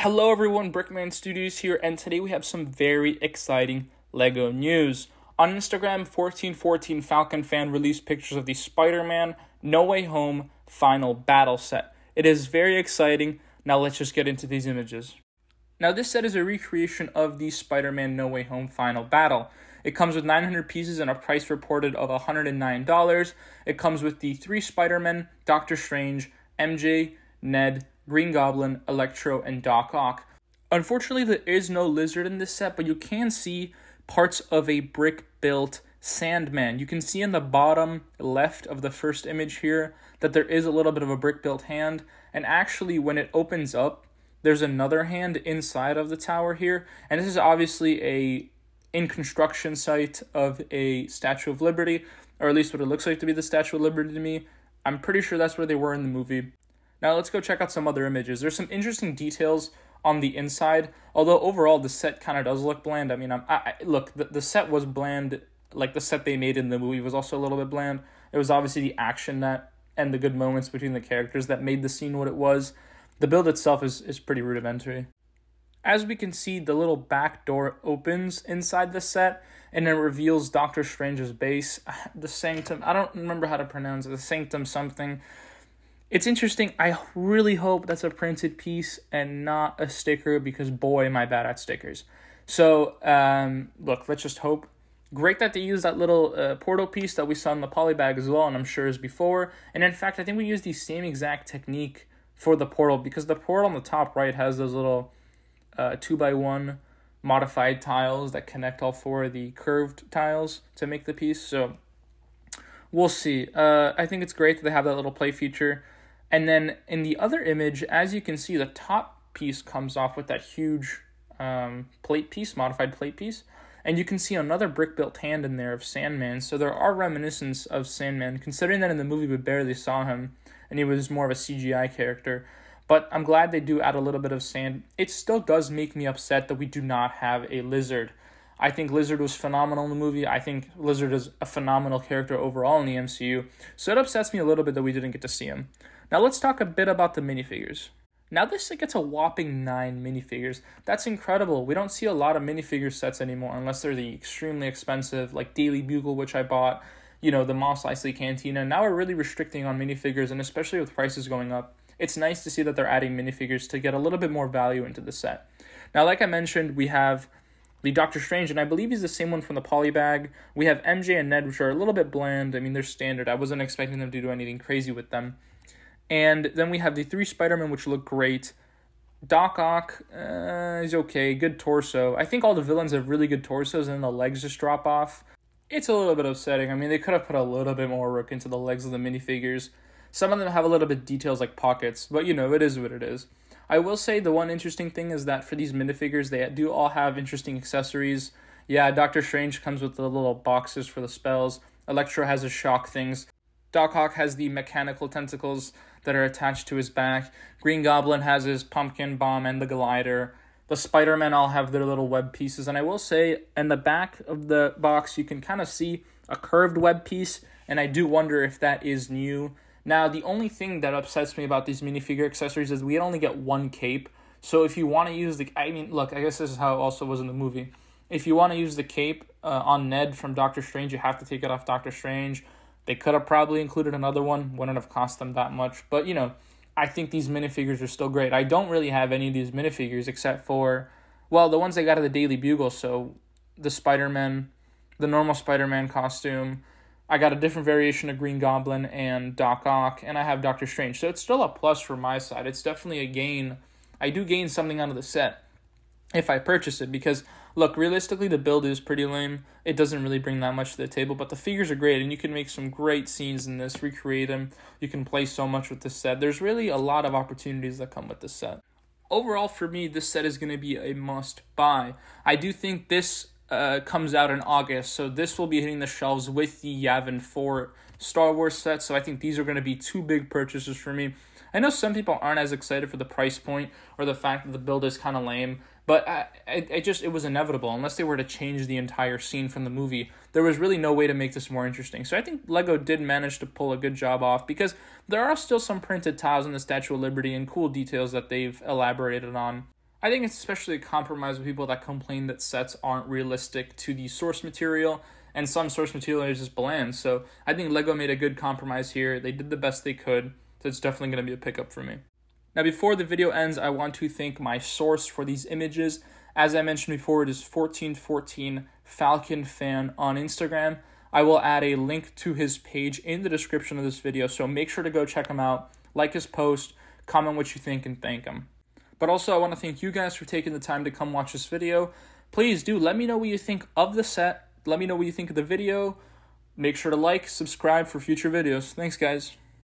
Hello everyone, Brickman Studios here, and today we have some very exciting LEGO news. On Instagram, 1414 Falcon fan released pictures of the Spider-Man No Way Home final battle set. It is very exciting. Now let's just get into these images. Now this set is a recreation of the Spider-Man No Way Home final battle. It comes with 900 pieces and a price reported of $109. It comes with the 3 Spider-Men, Doctor Strange, MJ, Ned, Green Goblin, Electro, and Doc Ock. Unfortunately, there is no Lizard in this set, but you can see parts of a brick-built Sandman. You can see in the bottom left of the first image here that there is a little bit of a brick-built hand, and actually when it opens up, there's another hand inside of the tower here, and this is obviously a in-construction site of a Statue of Liberty, or at least what it looks like to be the Statue of Liberty to me. I'm pretty sure that's where they were in the movie. Now let's go check out some other images. There's some interesting details on the inside, although overall the set kind of does look bland. I mean, look, the set was bland, like the set they made in the movie was also a little bit bland. It was obviously the action that and the good moments between the characters that made the scene what it was. The build itself is pretty rudimentary. As we can see, the little back door opens inside the set, and it reveals Doctor Strange's base, the Sanctum. I don't remember how to pronounce it, the Sanctum something. It's interesting. I really hope that's a printed piece and not a sticker because, boy, am I bad at stickers. So, look, let's just hope. Great that they used that little portal piece that we saw in the polybag as well, and I'm sure as before. And in fact, I think we used the same exact technique for the portal because the portal on the top right has those little 2x1 modified tiles that connect all 4 of the curved tiles to make the piece. So, we'll see. I think it's great that they have that little play feature. And then in the other image, as you can see, the top piece comes off with that huge plate piece, modified plate piece. And you can see another brick-built hand in there of Sandman. So there are reminiscences of Sandman, considering that in the movie we barely saw him, and he was more of a CGI character. But I'm glad they do add a little bit of sand. It still does make me upset that we do not have a Lizard. I think Lizard was phenomenal in the movie. I think Lizard is a phenomenal character overall in the MCU. So it upsets me a little bit that we didn't get to see him. Now let's talk a bit about the minifigures. Now this set gets a whopping 9 minifigures. That's incredible. We don't see a lot of minifigure sets anymore unless they're the extremely expensive, like Daily Bugle, which I bought, the Mos Eisley Cantina. Now we're really restricting on minifigures, and especially with prices going up, it's nice to see that they're adding minifigures to get a little bit more value into the set. Now, like I mentioned, we have the Doctor Strange, and I believe he's the same one from the polybag. We have MJ and Ned, which are a little bit bland. I mean, they're standard. I wasn't expecting them to do anything crazy with them. And then we have the 3 Spider-Men, which look great. Doc Ock is okay, good torso. I think all the villains have really good torsos, and the legs just drop off. It's a little bit upsetting. I mean, they could have put a little bit more work into the legs of the minifigures. Some of them have a little bit details like pockets, but it is what it is. I will say the one interesting thing is that for these minifigures, they do all have interesting accessories. Yeah, Doctor Strange comes with the little boxes for the spells. Electro has his shock things. Doc Ock has the mechanical tentacles that are attached to his back. Green Goblin has his pumpkin bomb and the glider. The Spider-Men all have their little web pieces. And I will say, in the back of the box, you can kind of see a curved web piece, and I do wonder if that is new. Now, the only thing that upsets me about these minifigure accessories is we only get 1 cape. So if you want to use look, I guess this is how it also was in the movie. If you want to use the cape on Ned from Doctor Strange, you have to take it off Doctor Strange. They could have probably included another one. Wouldn't have cost them that much. But, I think these minifigures are still great. I don't really have any of these minifigures except for, well, the ones I got at the Daily Bugle. So the Spider-Man, the normal Spider-Man costume. I got a different variation of Green Goblin and Doc Ock, and I have Doctor Strange. So it's still a plus from my side. It's definitely a gain. I do gain something out of the set if I purchase it because, look, realistically, the build is pretty lame. It doesn't really bring that much to the table, but the figures are great, and you can make some great scenes in this, recreate them. You can play so much with this set. There's really a lot of opportunities that come with this set. Overall, for me, this set is going to be a must-buy. I do think this comes out in August, so this will be hitting the shelves with the Yavin 4 Star Wars set, so I think these are going to be 2 big purchases for me. I know some people aren't as excited for the price point or the fact that the build is kind of lame, but it was inevitable. Unless they were to change the entire scene from the movie, there was really no way to make this more interesting. So I think LEGO did manage to pull a good job off because there are still some printed tiles in the Statue of Liberty and cool details that they've elaborated on. I think it's especially a compromise with people that complain that sets aren't realistic to the source material, and some source material is just bland. So I think LEGO made a good compromise here. They did the best they could, so it's definitely going to be a pickup for me. Now, before the video ends, I want to thank my source for these images. As I mentioned before, it is 1414 Falcon Fan on Instagram. I will add a link to his page in the description of this video, so make sure to go check him out, like his post, comment what you think, and thank him. But also, I want to thank you guys for taking the time to come watch this video. Please do let me know what you think of the set. Let me know what you think of the video. Make sure to like, subscribe for future videos. Thanks, guys.